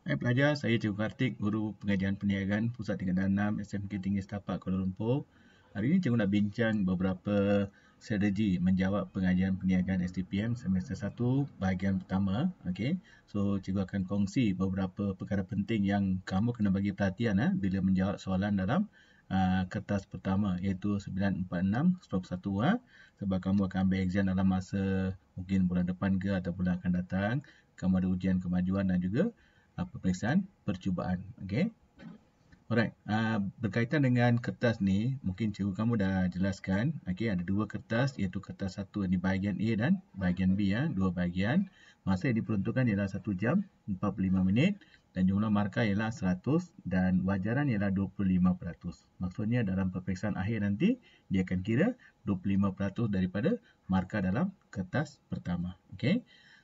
Hai pelajar, saya Cikgu Kartik, Guru Pengajian Perniagaan Pusat Tingkatan 6 SMK Tinggi Setapak Kuala Lumpur. Hari ini Cikgu nak bincang beberapa strategi menjawab pengajian perniagaan STPM semester 1 bahagian pertama. Okay. So, Cikgu akan kongsi beberapa perkara penting yang kamu kena bagi perhatian bila menjawab soalan dalam kertas pertama iaitu 946/1A sebab kamu akan ambil exam dalam masa mungkin bulan depan ke atau bulan akan datang. Kamu ada ujian kemajuan dan juga peperiksaan percubaan. Okey. Alright. Berkaitan dengan kertas ni, mungkin cikgu kamu dah jelaskan. Okey, ada dua kertas iaitu kertas satu di bahagian A dan bahagian B ya, dua bahagian. Masa yang diperuntukkan ialah 1 jam 45 minit dan jumlah markah ialah 100 dan wajaran ialah 25%. Maksudnya dalam peperiksaan akhir nanti dia akan kira 25% daripada markah dalam kertas pertama. Okey.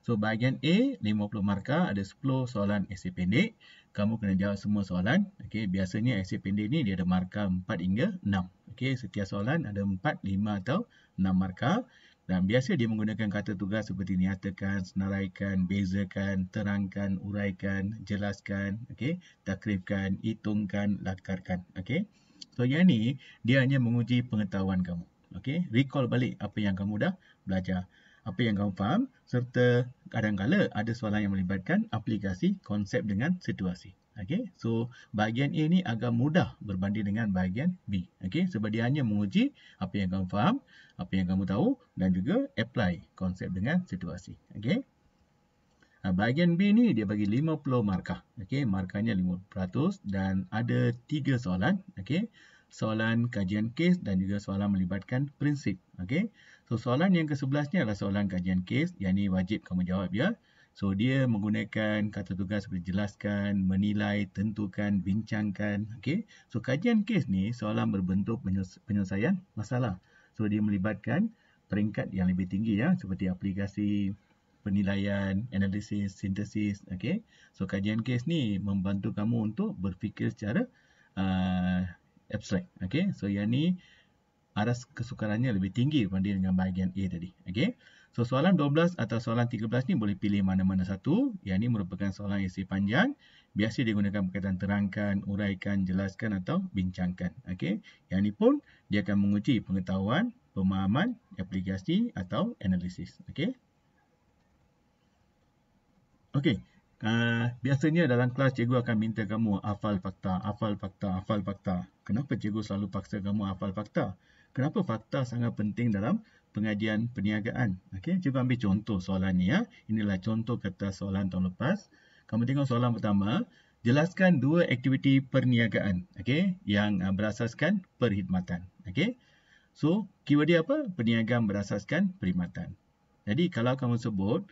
So, bahagian A, 50 markah, ada 10 soalan esei pendek. Kamu kena jawab semua soalan. Okay, biasanya esei pendek ni dia ada markah 4 hingga 6. Okay, setiap soalan ada 4, 5 atau 6 markah. Dan biasa dia menggunakan kata tugas seperti nyatakan, senaraikan, bezakan, terangkan, uraikan, jelaskan, okay, takrifkan, hitungkan, lakarkan. Okay. So, yang ni dia hanya menguji pengetahuan kamu. Okay, recall balik apa yang kamu dah belajar, apa yang kamu faham, serta kadang-kala ada soalan yang melibatkan aplikasi konsep dengan situasi. Okey, so bahagian A ni agak mudah berbanding dengan bahagian B. Okey, sebab dia hanya menguji apa yang kamu faham, apa yang kamu tahu dan juga apply konsep dengan situasi. Okey. Bahagian B ni dia bagi 50 markah. Okey, markahnya 50% dan ada 3 soalan. Okey. Soalan kajian kes dan juga soalan melibatkan prinsip. Okey. So, soalan yang ke-11 ni adalah soalan kajian kes. Yang ni wajib kamu jawab ya. So, dia menggunakan kata tugas seperti jelaskan, menilai, tentukan, bincangkan. Okey. So, kajian kes ni soalan berbentuk penyelesaian masalah. So, dia melibatkan peringkat yang lebih tinggi ya. Seperti aplikasi, penilaian, analisis, sintesis. Okey. So, kajian kes ni membantu kamu untuk berfikir secara abstrak. Okey. So, yang ni aras kesukarannya lebih tinggi berbanding dengan bahagian A tadi. Okey. So, soalan 12 atau soalan 13 ni boleh pilih mana-mana satu. Yang ni merupakan soalan esei panjang. Biasa digunakan berkaitan terangkan, uraikan, jelaskan atau bincangkan. Okey. Yang ni pun dia akan menguji pengetahuan, pemahaman, aplikasi atau analisis. Okey. Okey. Biasanya dalam kelas cikgu akan minta kamu hafal fakta, hafal fakta, hafal fakta. Kenapa cikgu selalu paksa kamu hafal fakta? Kenapa fakta sangat penting dalam pengajian perniagaan? Okey, cikgu ambil contoh soalan ni ya. Inilah contoh kertas soalan tahun lepas. Kamu tengok soalan pertama, jelaskan dua aktiviti perniagaan, okey, yang berasaskan perkhidmatan. Okey. So, keyword dia apa? Perniagaan berasaskan perkhidmatan. Jadi, kalau kamu sebut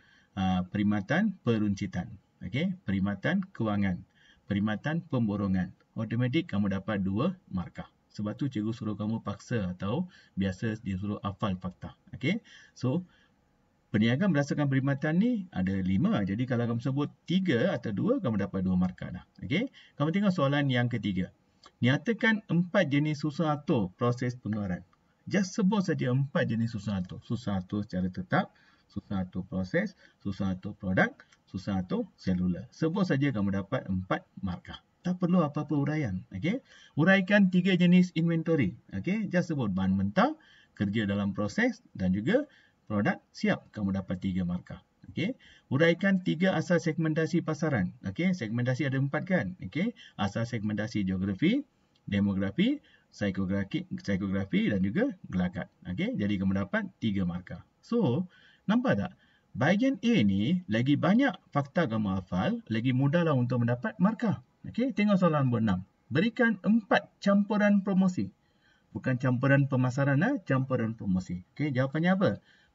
perkhidmatan peruncitan, okey, perkhidmatan kewangan, perkhidmatan pemborongan, automatik kamu dapat 2 markah. Sebab tu cikgu suruh kamu paksa atau biasa disuruh hafal fakta. Okey. So, perniagaan berdasarkan perkhidmatan ni ada 5. Jadi, kalau kamu sebut 3 atau 2, kamu dapat 2 markah dah. Okey. Kamu tengok soalan yang ketiga. Nyatakan 4 jenis susun atur proses pengeluaran. Just sebut saja 4 jenis susun atur. Susun atur secara tetap, susun atur proses, susun atur produk, susun atur seluler. Sebut saja kamu dapat 4 markah. Tak perlu apa-apa uraian. Okay? Uraikan 3 jenis inventory. Okay? Just sebut bahan mentah, kerja dalam proses dan juga produk siap. Kamu dapat 3 markah. Okay? Uraikan 3 asal segmentasi pasaran. Okay? Segmentasi ada 4 kan? Okay? Asal segmentasi geografi, demografi, psikografi dan juga gelagat. Okay? Jadi kamu dapat 3 markah. So, nampak tak? Bahagian A ni, lagi banyak fakta kamu hafal, lagi mudahlah untuk mendapat markah. Okey, tengok soalan nombor 6. Berikan 4 campuran promosi. Bukan campuran pemasaran, campuran promosi. Okey, jawapannya apa?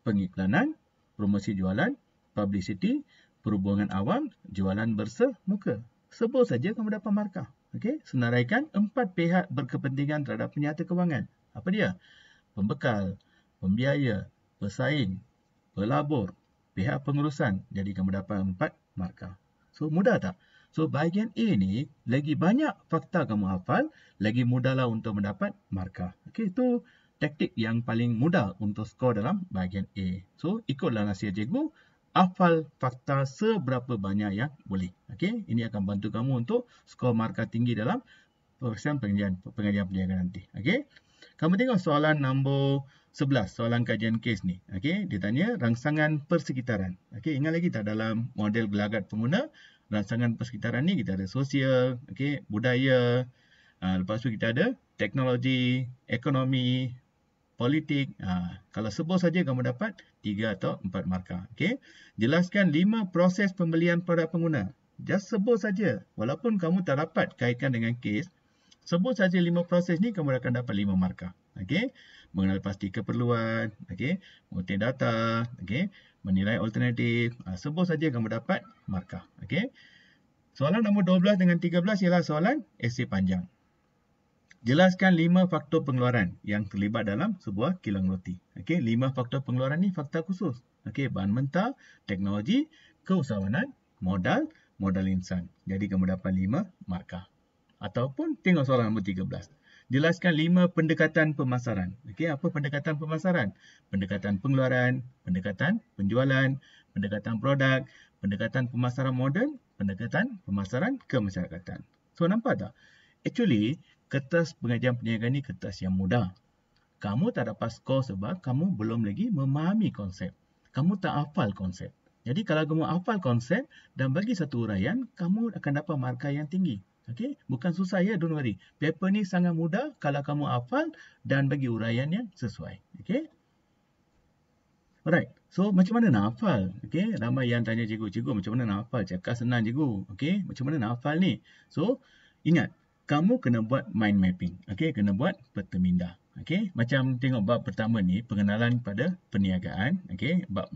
Pengiklanan, promosi jualan, publicity, perhubungan awam, jualan bersemuka. Sebut saja kamu dapat markah. Okey, senaraikan 4 pihak berkepentingan terhadap penyata kewangan. Apa dia? Pembekal, pembiaya, pesaing, pelabur, pihak pengurusan. Jadi kamu dapat 4 markah. So, mudah tak? So, bahagian A ni, lagi banyak fakta kamu hafal, lagi mudahlah untuk mendapat markah. Okey, itu taktik yang paling mudah untuk skor dalam bahagian A. So, ikutlah nasihat cikgu, hafal fakta seberapa banyak yang boleh. Okey, ini akan bantu kamu untuk skor markah tinggi dalam pemeriksaan pengajian perniagaan nanti. Okey. Kamu tengok soalan nombor 11, soalan kajian kes ni. Okey, dia tanya rangsangan persekitaran. Okey, ingat lagi tak dalam model gelagat pengguna, rangsangan persekitaran ni kita ada sosial, okey, budaya, lepas tu kita ada teknologi, ekonomi, politik. Kalau sebut saja kamu dapat 3 atau 4 markah. Okey. Jelaskan 5 proses pembelian produk pengguna. Just sebut saja. Walaupun kamu tak dapat kaitkan dengan kes, sebut saja 5 proses ni kamu akan dapat 5 markah. Okey. Mengenal pasti keperluan, okey, mengutip data, okey, menilai alternatif. Sebut saja kamu dapat markah. Okey. Soalan nombor 12 dengan 13 ialah soalan esei panjang. Jelaskan 5 faktor pengeluaran yang terlibat dalam sebuah kilang roti. Okey, 5 faktor pengeluaran ni fakta khusus. Okey, bahan mentah, teknologi, keusahawanan, modal, modal insan. Jadi kamu dapat 5 markah. Ataupun tengok soalan nombor 13. Jelaskan 5 pendekatan pemasaran. Okey, apa pendekatan pemasaran? Pendekatan pengeluaran, pendekatan penjualan, pendekatan produk, pendekatan pemasaran moden, pendekatan pemasaran kemasyarakatan. So, nampak tak? Actually, kertas pengajian perniagaan ni kertas yang mudah. Kamu tak dapat skor sebab kamu belum lagi memahami konsep. Kamu tak hafal konsep. Jadi kalau kamu hafal konsep dan bagi satu uraian, kamu akan dapat markah yang tinggi. Okey, bukan susah ya, don't worry. Paper ni sangat mudah kalau kamu hafal dan bagi uraian yang sesuai. Okey. Alright. So macam mana nak hafal? Okey, ramai yang tanya cikgu macam mana nak hafal? Cakap senang cikgu. Okey, macam mana nak hafal ni? So, ingat, kamu kena buat mind mapping. Okey, kena buat peta minda. Okey, macam tengok bab pertama ni, pengenalan pada perniagaan. Okey, bab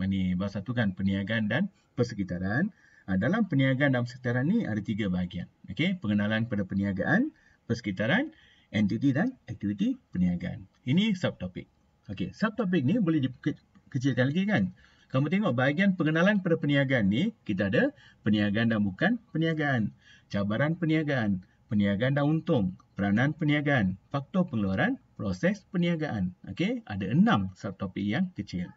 satu kan, perniagaan dan persekitaran. Dalam perniagaan dan persekitaran ni ada 3 bahagian. Okey, pengenalan pada perniagaan, persekitaran, entiti dan aktiviti perniagaan. Ini subtopik. Okey, subtopik ni boleh dikecilkan lagi kan? Kamu tengok bahagian pengenalan pada perniagaan ni, kita ada perniagaan dan bukan perniagaan, cabaran perniagaan, perniagaan dan untung, peranan perniagaan, faktor pengeluaran, proses perniagaan. Okey, ada 6 subtopik yang kecil.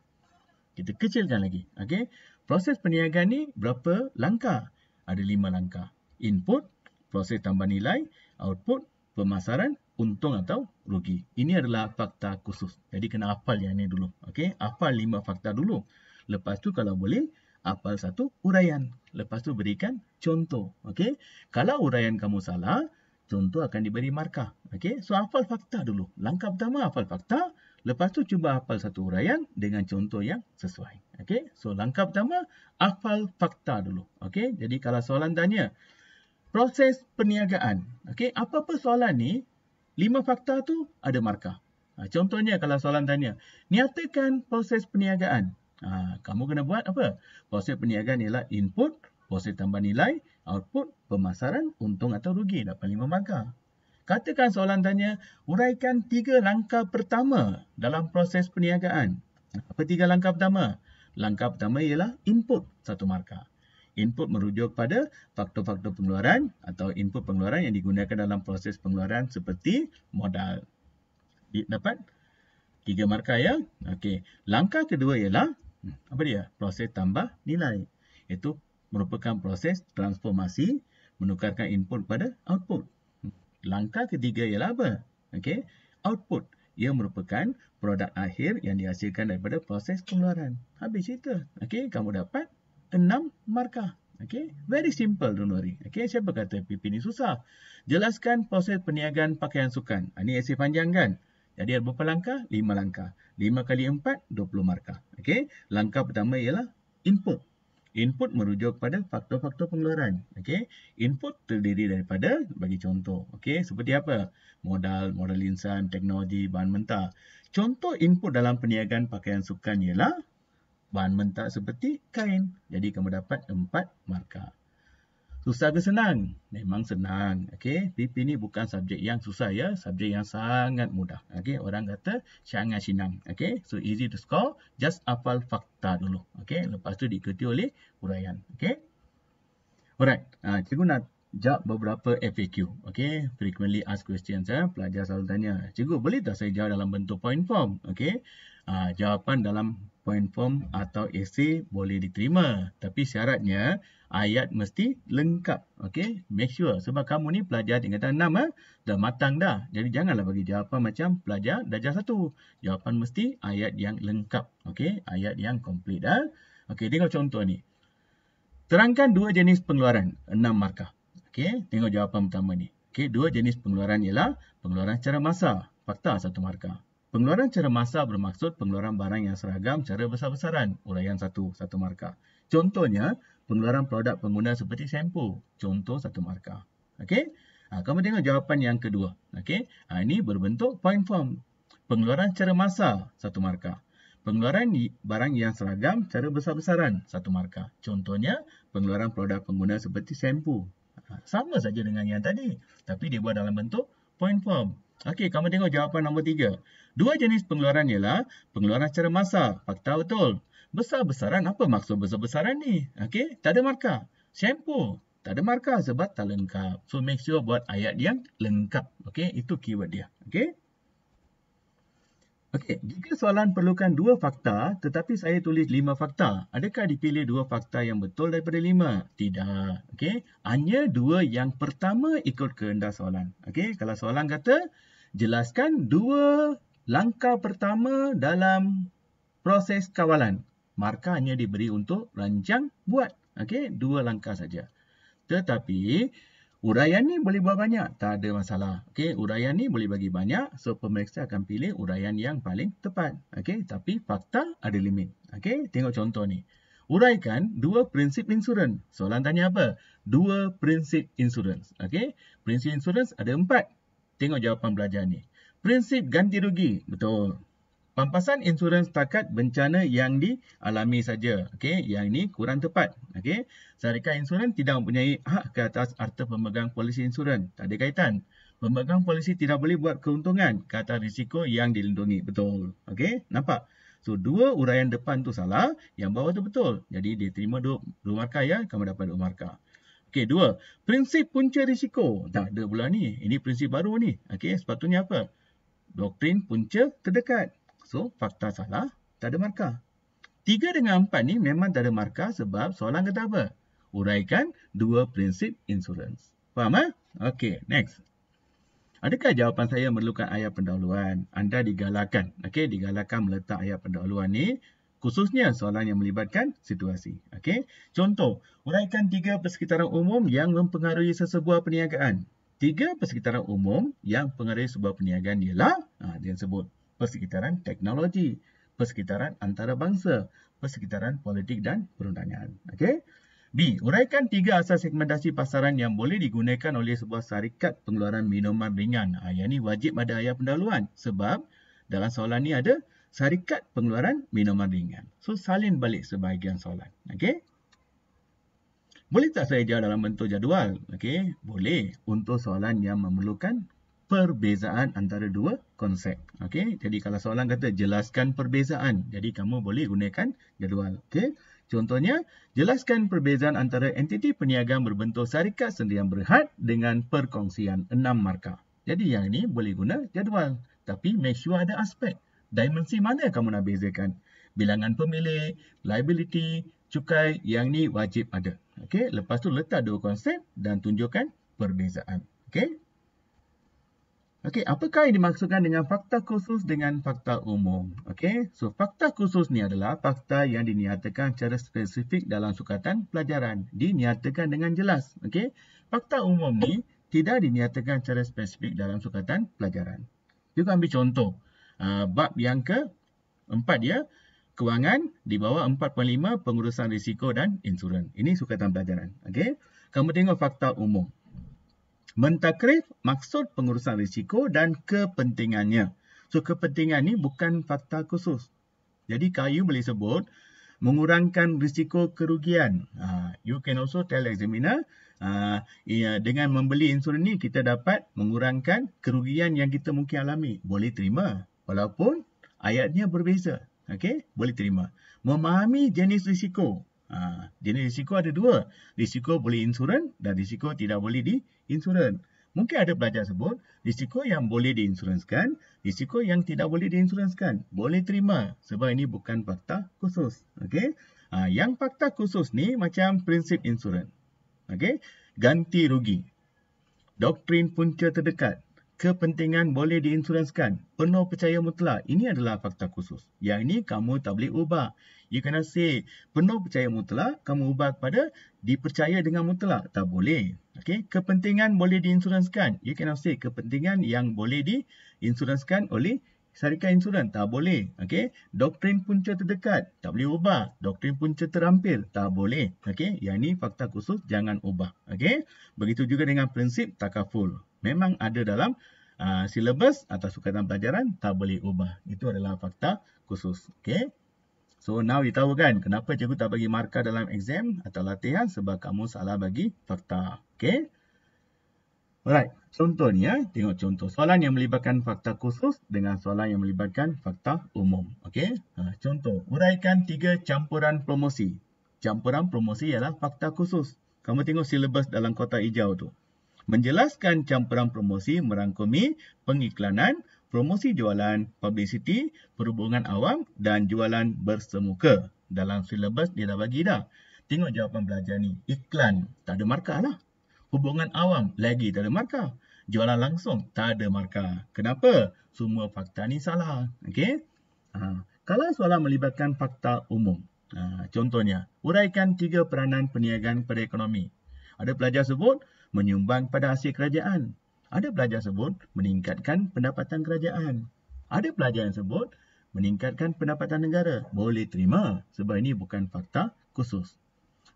Kita kecilkan lagi. Okey, proses perniagaan ni berapa langkah? Ada 5 langkah. Input, proses tambah nilai, output, pemasaran, untung atau rugi. Ini adalah fakta khusus. Jadi kena hafal yang ni dulu. Okey, hafal 5 fakta dulu. Lepas tu kalau boleh, hafal satu uraian. Lepas tu berikan contoh. Okey, kalau uraian kamu salah, contoh akan diberi markah. Okey, so hafal fakta dulu. Langkah pertama hafal fakta. Lepas tu cuba hafal satu uraian dengan contoh yang sesuai. Okey, so langkah pertama hafal fakta dulu. Okey, jadi kalau soalan tanya proses perniagaan. Okey, apa-apa soalan ni 5 fakta tu ada markah. Contohnya kalau soalan tanya, nyatakan proses perniagaan. Kamu kena buat apa? Proses perniagaan ialah input, proses tambah nilai, output, pemasaran, untung atau rugi. Dapat 5 markah. Katakan soalan tanya, uraikan 3 langkah pertama dalam proses perniagaan. Apa 3 langkah pertama? Langkah pertama ialah input, 1 markah. Input merujuk pada faktor-faktor pengeluaran atau input pengeluaran yang digunakan dalam proses pengeluaran seperti modal. Dapat 3 markah ya. Okey. Langkah kedua ialah apa dia? Proses tambah nilai. Itu merupakan proses transformasi menukarkan input pada output. Langkah ketiga ialah apa? Okey. Output. Ia merupakan produk akhir yang dihasilkan daripada proses pengeluaran. Habis cerita. Okey, kamu dapat 6 markah. Okey, very simple, don't worry. Okey, siapa kata PP ni susah? Jelaskan proses perniagaan pakaian sukan. Ini esei panjang kan? Jadi ada berapa langkah? 5 langkah. 5 kali 4, 20 markah. Okey, langkah pertama ialah input. Input merujuk pada faktor-faktor pengeluaran. Okey, input terdiri daripada, bagi contoh. Okey, seperti apa? Modal, modal insan, teknologi, bahan mentah. Contoh input dalam perniagaan pakaian sukan ialah bahan mentah seperti kain. Jadi kamu dapat 4 markah. Susah ke senang? Memang senang. Okey, PP ni bukan subjek yang susah ya, subjek yang sangat mudah. Okey, orang kata sangat senang. Okey, so easy to score, just hafal fakta dulu. Okey, lepas tu diikuti oleh uraian. Okey. Alright, cikgu nak jawab beberapa FAQ. Okey, frequently asked questions ya. Pelajar selalu tanya, cikgu boleh tak saya jawab dalam bentuk point form? Okey. Jawapan dalam point form atau esei boleh diterima. Tapi syaratnya ayat mesti lengkap. Okey, make sure. Sebab kamu ni pelajar tingkatan 6 dah matang dah. Jadi janganlah bagi jawapan macam pelajar darjah 1. Jawapan mesti ayat yang lengkap. Okey, ayat yang komplit. Okey, tengok contoh ni. Terangkan dua jenis pengeluaran, 6 markah. Okey, tengok jawapan pertama ni. Okey, dua jenis pengeluaran ialah pengeluaran secara masa, fakta 1 markah. Pengeluaran secara masa bermaksud pengeluaran barang yang seragam secara besar-besaran, uraian 1 markah. Contohnya, pengeluaran produk pengguna seperti shampoo, contoh 1 markah. Okey, kamu tengok jawapan yang kedua. Okey, ini berbentuk point form. Pengeluaran secara masa, 1 markah. Pengeluaran barang yang seragam secara besar-besaran, 1 markah. Contohnya, pengeluaran produk pengguna seperti shampoo. Sama saja dengan yang tadi, tapi dia buat dalam bentuk point form. Okey, kamu tengok jawapan nombor 3. Dua jenis pengeluaran ialah pengeluaran secara masa, fakta betul. Besar-besaran, apa maksud besar-besaran ni? Okey, tak ada markah. Shampoo, tak ada markah sebab tak lengkap. So, make sure buat ayat yang lengkap. Okey, itu keyword dia. Okey. Okey, jika soalan perlukan 2 fakta tetapi saya tulis 5 fakta, adakah dipilih 2 fakta yang betul daripada 5? Tidak. Okey, hanya 2 yang pertama ikut kehendak soalan. Okey, kalau soalan kata jelaskan 2 langkah pertama dalam proses kawalan, markah hanya diberi untuk rancang buat. Okey, 2 langkah saja. Tetapi uraian ni boleh buat banyak, tak ada masalah. Okey, uraian ni boleh bagi banyak, so pemeriksa akan pilih uraian yang paling tepat. Okey, tapi fakta ada limit. Okey, tengok contoh ni. Uraikan 2 prinsip insurans. Soalan tanya apa? 2 prinsip insurans. Okey, prinsip insurans ada 4. Tengok jawapan belajar ni. Prinsip ganti rugi, betul. Pampasan insurans setakat bencana yang dialami saja. Okey, yang ini kurang tepat. Okey, syarikat insurans tidak mempunyai hak ke atas harta pemegang polisi insurans. Tak ada kaitan. Pemegang polisi tidak boleh buat keuntungan ke atas risiko yang dilindungi. Betul. Okey, nampak? So, 2 uraian depan tu salah, yang bawah tu betul. Jadi, dia terima 2 markah ya, kamu dapat 2 markah. Okey, 2. Prinsip punca risiko. Tak ada pula ni. Ini prinsip baru ni. Okey, sepatutnya apa? Doktrin punca terdekat. So, fakta salah, tak ada markah. 3 dengan 4 ni memang tak ada markah sebab soalan kata apa? Uraikan 2 prinsip insurans. Faham? Okey, next. Adakah jawapan saya memerlukan ayat pendahuluan? Anda digalakkan. Okey, digalakkan meletak ayat pendahuluan ni, khususnya soalan yang melibatkan situasi. Okey, contoh, uraikan 3 persekitaran umum yang mempengaruhi sesebuah perniagaan. 3 persekitaran umum yang mempengaruhi sebuah perniagaan ialah, dia sebut persekitaran teknologi, persekitaran antarabangsa, persekitaran politik dan perundangan. Okey. B. Uraikan 3 asas segmentasi pasaran yang boleh digunakan oleh sebuah syarikat pengeluaran minuman ringan. Yang ni wajib ada ayat pendahuluan sebab dalam soalan ni ada syarikat pengeluaran minuman ringan. So, salin balik sebahagian soalan. Okey. Boleh tak saya jawab dalam bentuk jadual? Okey, boleh untuk soalan yang memerlukan perbezaan antara 2 konsep. Okey, jadi kalau soalan kata jelaskan perbezaan, jadi kamu boleh gunakan jadual. Okey, contohnya jelaskan perbezaan antara entiti perniagaan berbentuk syarikat sendirian berhad dengan perkongsian, 6 markah. Jadi yang ini boleh guna jadual, tapi make sure ada aspek. Dimensi mana kamu nak bezakan? Bilangan pemilik, liability, cukai, yang ni wajib ada. Okey, lepas tu letak 2 konsep dan tunjukkan perbezaan. Okey. Okey, apakah yang dimaksudkan dengan fakta khusus dengan fakta umum? Okey, so fakta khusus ni adalah fakta yang dinyatakan secara spesifik dalam sukatan pelajaran. Dinyatakan dengan jelas. Okey, fakta umum ni tidak dinyatakan secara spesifik dalam sukatan pelajaran. Juga ambil contoh. Bab yang ke-4 ya, kewangan di bawah 4.5 pengurusan risiko dan insurans. Ini sukatan pelajaran. Okey, kamu tengok fakta umum. Mentakrif maksud pengurusan risiko dan kepentingannya. So, kepentingan ni bukan fakta khusus. Jadi, kayu boleh sebut mengurangkan risiko kerugian. You can also tell examiner, dengan membeli insurans ni, kita dapat mengurangkan kerugian yang kita mungkin alami. Boleh terima. Walaupun ayatnya berbeza. Okey, boleh terima. Memahami jenis risiko. Jenis risiko ada 2. Risiko boleh insurans dan risiko tidak boleh di insurans. Mungkin ada pelajar sebut risiko yang boleh diinsurансkan, risiko yang tidak boleh diinsurансkan. Boleh terima sebab ini bukan fakta khusus. Okey. Yang fakta khusus ni macam prinsip insurans. Okey. Ganti rugi. Doktrin punca terdekat. Kepentingan boleh diinsurансkan. Penuh percaya mutlak. Ini adalah fakta khusus. Yang ini kamu tak boleh ubah. You cannot say penuh percaya mutlak, kamu ubah kepada dipercaya dengan mutlak. Tak boleh. Okay? Kepentingan boleh diinsurансkan. You cannot say kepentingan yang boleh diinsurансkan oleh syarikat insurans. Tak boleh. Okay? Doktrin punca terdekat. Tak boleh ubah. Doktrin punca terampil. Tak boleh. Okay? Yang ini fakta khusus. Jangan ubah. Okay? Begitu juga dengan prinsip takaful. Memang ada dalam silabus atau sukatan pelajaran. Tak boleh ubah. Itu adalah fakta khusus. Okay? So now you tahu kan kenapa cikgu tak bagi markah dalam exam atau latihan sebab kamu salah bagi fakta. Okay? Alright. Contoh ni ya. Tengok contoh. Soalan yang melibatkan fakta khusus dengan soalan yang melibatkan fakta umum. Okay? Contoh. Uraikan 3 campuran promosi. Campuran promosi ialah fakta khusus. Kamu tengok silabus dalam kotak hijau tu. Menjelaskan campuran promosi merangkumi pengiklanan, promosi jualan, publicity, perhubungan awam dan jualan bersemuka. Dalam silabus dia dah bagi dah. Tengok jawapan belajar ni. Iklan, tak ada markah lah. Hubungan awam, lagi tak ada markah. Jualan langsung, tak ada markah. Kenapa? Semua fakta ni salah. Okey? Kalau soalan melibatkan fakta umum. Contohnya, uraikan 3 peranan perniagaan pada ekonomi. Ada pelajar sebut, menyumbang pada hasil kerajaan. Ada pelajar sebut, meningkatkan pendapatan kerajaan. Ada pelajar yang sebut, meningkatkan pendapatan negara. Boleh terima sebab ini bukan fakta khusus.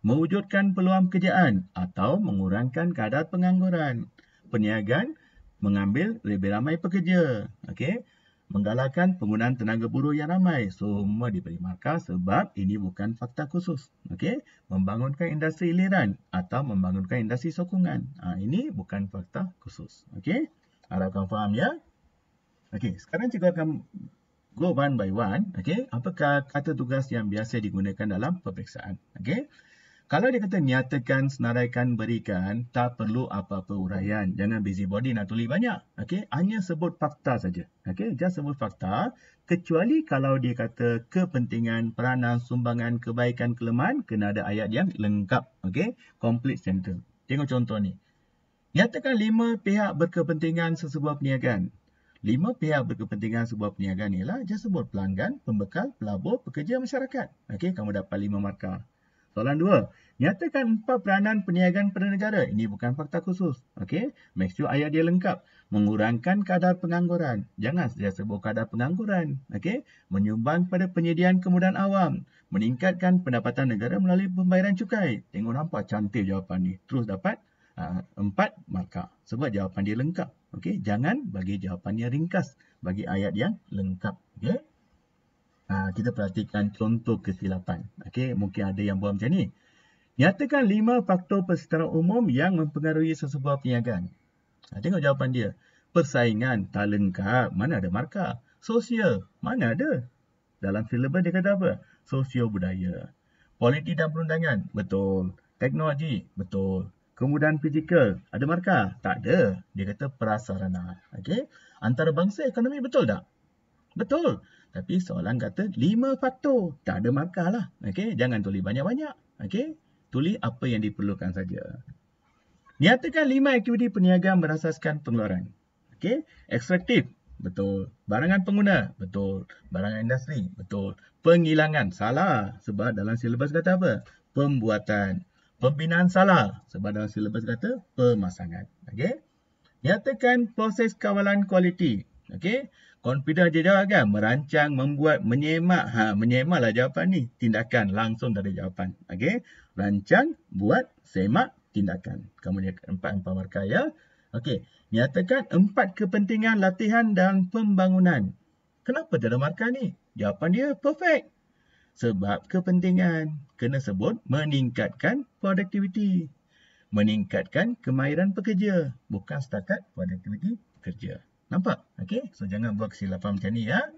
Mewujudkan peluang pekerjaan atau mengurangkan kadar pengangguran. Perniagaan mengambil lebih ramai pekerja. Okey. Menggalakkan penggunaan tenaga buruh yang ramai. Semua diberi markah sebab ini bukan fakta khusus. Okey. Membangunkan industri hiliran atau membangunkan industri sokongan. Ini bukan fakta khusus. Okey. Harapkan faham ya. Okey. Sekarang cikgu akan go one by one. Okey. Apakah kata tugas yang biasa digunakan dalam peperiksaan? Okey. Kalau dia kata nyatakan, senaraikan, berikan, tak perlu apa-apa uraian. Jangan busybody nak tulis banyak. Okay? Hanya sebut fakta saja. Okay? Just sebut fakta. Kecuali kalau dia kata kepentingan, peranan, sumbangan, kebaikan, kelemahan, kena ada ayat yang lengkap. Okay? Complete sentence. Tengok contoh ni. Nyatakan 5 pihak berkepentingan sesebuah perniagaan. 5 pihak berkepentingan sebuah perniagaan ialah just sebut pelanggan, pembekal, pelabur, pekerja, masyarakat. Okay? Kamu dapat 5 markah. Soalan 2. Nyatakan 4 peranan perniagaan pada negara. Ini bukan fakta khusus. Okey. Make sure ayat dia lengkap. Mengurangkan kadar pengangguran. Jangan saja sebut kadar pengangguran. Okey. Menyumbang pada penyediaan kemudahan awam. Meningkatkan pendapatan negara melalui pembayaran cukai. Tengok nampak cantik jawapan ni. Terus dapat 4 markah. Sebab jawapan dia lengkap. Okey. Jangan bagi jawapan yang ringkas. Bagi ayat yang lengkap. Okey. Kita perhatikan contoh kesilapan. Okey, mungkin ada yang buat macam ni. Nyatakan 5 faktor persetaraan umum yang mempengaruhi sesebuah perniagaan. Tengok jawapan dia. Persaingan tak lengkap, mana ada markah. Sosial, mana ada. Dalam silabus dia kata apa? Sosio budaya. Politik dan perundangan, betul. Teknologi, betul. Kemudahan fizikal, ada markah? Tak ada. Dia kata prasarana. Okey. Antarabangsa ekonomi, betul tak? Betul. Tapi soalan kata 5 faktor. Tak ada markah lah. Okay? Jangan tulis banyak-banyak. Okay? Tulis apa yang diperlukan saja. Nyatakan 5 aktiviti perniagaan berasaskan pengeluaran. Okay? Ekstraktif. Betul. Barangan pengguna. Betul. Barangan industri. Betul. Penghilangan. Salah. Sebab dalam silabus kata apa? Pembuatan. Pembinaan. Salah. Sebab dalam silabus kata pemasangan. Okay? Nyatakan proses kawalan kualiti. Okay? Confident je jawab kan? Merancang, membuat, menyemak. Menyemak lah jawapan ni. Tindakan. Langsung dari jawapan. Okay? Rancang, buat, semak, tindakan. Kamu lihat 4 markah ya. Okay. Nyatakan 4 kepentingan latihan dan pembangunan. Kenapa tak ada markah ni? Jawapan dia perfect. Sebab kepentingan. Kena sebut meningkatkan produktiviti. Meningkatkan kemahiran pekerja. Bukan setakat produktiviti pekerja. Nampak? Okey. So, jangan buat kesilapan macam ni ya.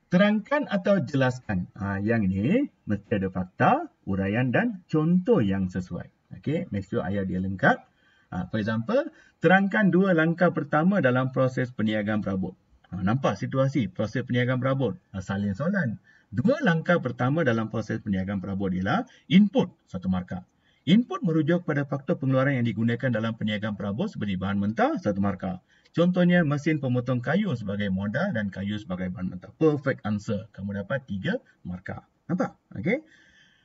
Terangkan atau jelaskan. Yang ini mesti ada fakta, uraian dan contoh yang sesuai. Okey. Make sure ayat dia lengkap. For example, terangkan 2 langkah pertama dalam proses perniagaan perabot. Nampak situasi proses perniagaan perabot? Salin soalan. 2 langkah pertama dalam proses perniagaan perabot ialah input, 1 markah. Input merujuk pada faktor pengeluaran yang digunakan dalam perniagaan perabot seperti bahan mentah, 1 markah. Contohnya mesin pemotong kayu sebagai modal dan kayu sebagai bahan mentah. Perfect answer. Kamu dapat 3 markah. Nampak? Okey.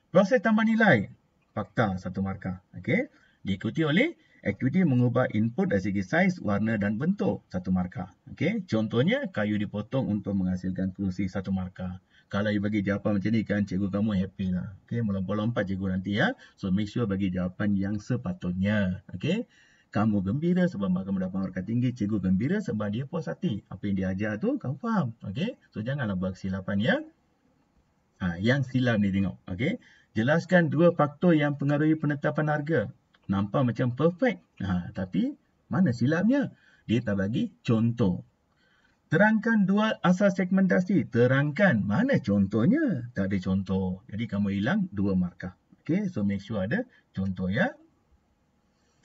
Proses tambah nilai. Fakta, 1 markah. Okey. Diikuti oleh aktiviti mengubah input dari segi saiz, warna dan bentuk, 1 markah. Okey. Contohnya kayu dipotong untuk menghasilkan kerusi, 1 markah. Kalau you bagi jawapan macam ni kan, cikgu kamu happy lah. Okey, melompat-lompat cikgu nanti ya. So make sure bagi jawapan yang sepatutnya. Okey. Kamu gembira sebab kamu dapat markah tinggi, cikgu gembira sebab dia puas hati. Apa yang dia ajar tu kamu faham. Okey. So janganlah buat kesilapan ya. Yang silap ni tengok. Okey. Jelaskan 2 faktor yang pengaruhi penetapan harga. Nampak macam perfect. Tapi mana silapnya? Dia tak bagi contoh. Terangkan 2 asas segmentasi. Terangkan. Mana contohnya? Tak ada contoh. Jadi kamu hilang 2 markah. Okey, so make sure ada contoh ya.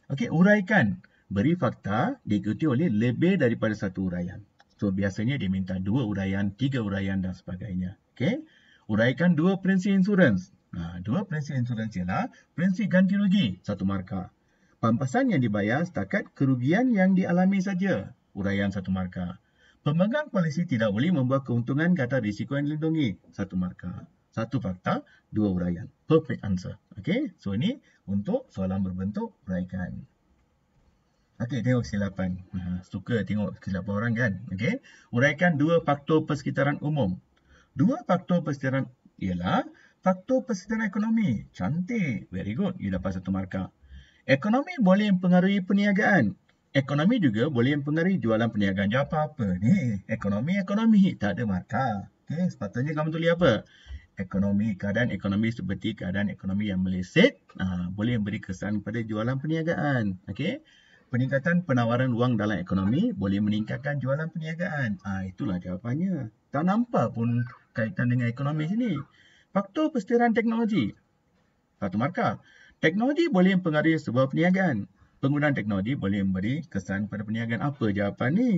Okey, uraikan. Beri fakta diikuti oleh lebih daripada 1 uraian. So biasanya dia minta 2 uraian, 3 uraian dan sebagainya. Okey. Uraikan 2 prinsip insurans. 2 prinsip insurans ialah prinsip ganti rugi, 1 markah. Pampasan yang dibayar setakat kerugian yang dialami saja, uraian 1 markah. Pemegang polisi tidak boleh membuat keuntungan ke atas risiko yang dilindungi, 1 markah. 1 fakta, 2 uraian. Perfect answer. Okey, so ini untuk soalan berbentuk uraikan. Okey, tengok kesilapan. Suka tengok kesilapan orang kan? Okey, uraikan 2 faktor persekitaran umum. 2 faktor persekitaran ialah faktor persekitaran ekonomi. Cantik. Very good. You dapat 1 markah. Ekonomi boleh mempengaruhi perniagaan. Ekonomi juga boleh mempengaruhi jualan perniagaan. Jawab apa ni? Ekonomi. Tak ada markah. Okay, sepatutnya kamu tulis apa? Ekonomi. Keadaan ekonomi seperti keadaan ekonomi yang meleset. Boleh memberi kesan pada jualan perniagaan. Okay. Peningkatan penawaran wang dalam ekonomi boleh meningkatkan jualan perniagaan. Itulah jawapannya. Tak nampak pun kaitan dengan ekonomi sini. Faktor persediaan teknologi. 1 markah. Teknologi boleh mempengaruhi sebuah perniagaan. Penggunaan teknologi boleh memberi kesan pada perniagaan. Apa jawapan ni?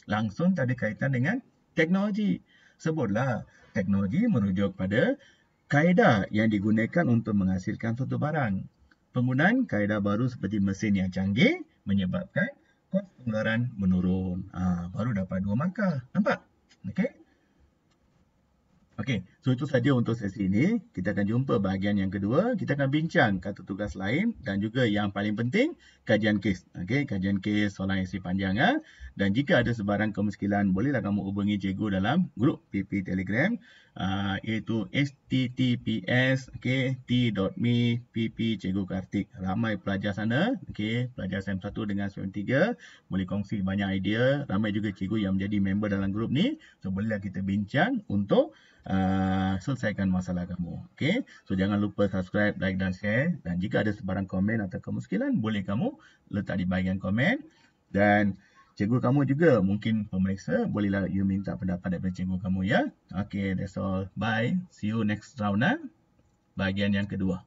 Langsung tak ada kaitan dengan teknologi. Sebutlah, teknologi merujuk pada kaedah yang digunakan untuk menghasilkan suatu barang. Penggunaan kaedah baru seperti mesin yang canggih menyebabkan kos pengeluaran menurun. Baru dapat 2 markah. Nampak? Okey. Okey, so itu saja untuk sesi ini. Kita akan jumpa bahagian yang kedua. Kita akan bincang kata tugas lain dan juga yang paling penting, kajian kes. Okey, kajian kes soalan isi panjang. Dan jika ada sebarang kemuskilan, bolehlah kamu hubungi cikgu dalam grup PP Telegram, iaitu https t.me pp Cikgu Kartik. Ramai pelajar sana, pelajar SM1 dengan SM3, boleh kongsi banyak idea. Ramai juga cikgu yang menjadi member dalam grup ni. So bolehlah kita bincang untuk selesaikan masalah kamu. Okey, so jangan lupa subscribe, like dan share. Dan jika ada sebarang komen atau kemuskilan, boleh kamu letak di bahagian komen. Dan cikgu kamu juga mungkin pemeriksa, bolehlah you minta pendapat daripada cikgu kamu ya. Okey, that's all. Bye. See you next round. Bahagian yang kedua.